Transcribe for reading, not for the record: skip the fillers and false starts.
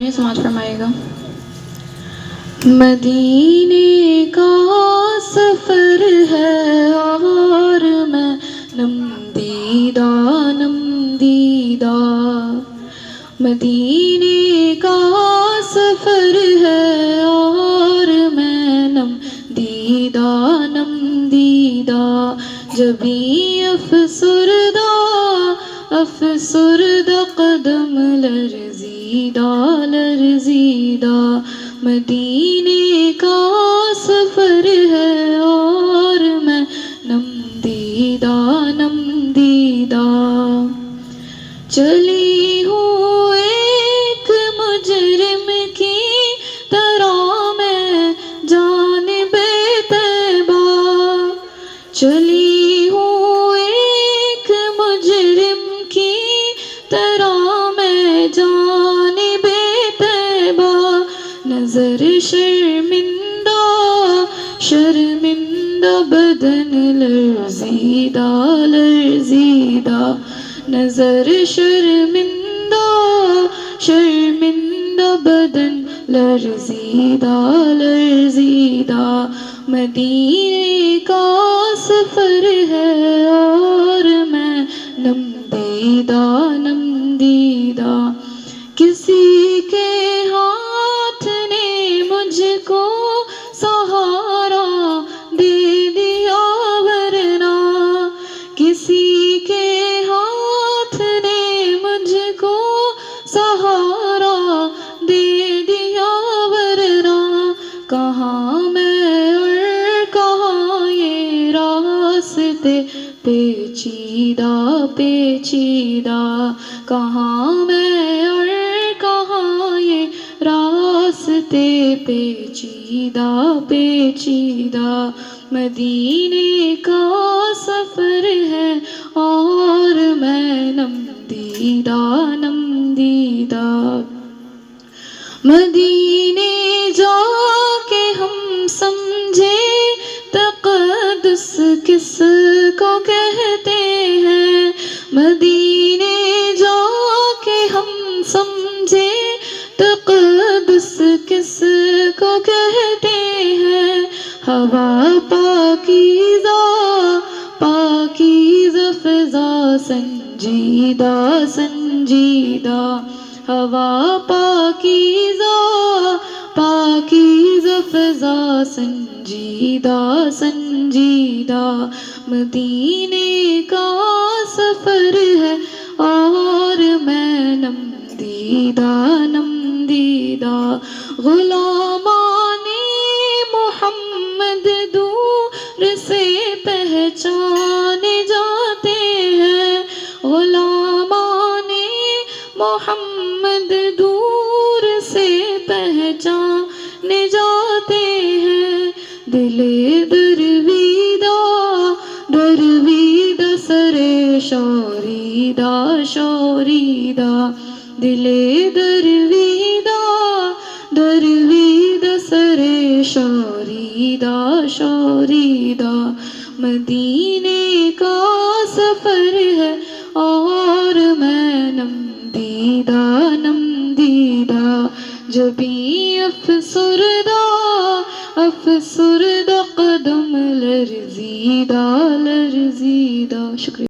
سماعت فرمائے گا۔ مدینے کا سفر ہے اور میں نم دیدہ مدینے کا سفر ہے اور میں نم دیدہ جبھی افسردہ قدم لرزیدہ مدینے کا سفر ہے اور میں نم دیدہ چلی ہوں ایک مجرم کی طرح میں جانب طیبہ چلی ہوں ایک مجرم کی طرح میں جانب طیبہ نظر شرمندہ بدن لرزیدہ نظر شرمندہ بدن لرزیدہ مدینے کا سفر ہے اور میں نم دیدہ کسی کے ہاتھ نے مجھ کو سہارا دے دیا ورنہ کسی کے ہاتھ نے مجھ کو سہارا دے دیا ورنہ کہاں میں اور کہاں یہ راستے پیچیدہ کہاں میں اور کہاں یہ راستے پیچیدہ مدینے کا سفر ہے اور میں نم دیدہ مدینے جا کے ہم سمجھے تقدس کس کو کہتے ہیں مدینے جا کے ہم سمجھے تقدس کس کو کہتے ہیں ہوا پاکیزہ فضا سنجیدہ ہوا پاکیزہ فضا سنجیدہ مدینے کا سفر ہے اور میں نم دیدہ غلامان محمد دور سے پہچانے جاتے ہیں غلامان محمد دور سے پہچانے جاتے ہیں دل درویدہ سرے شوریدہ دل درویدہ سرے شوریدہ مدینے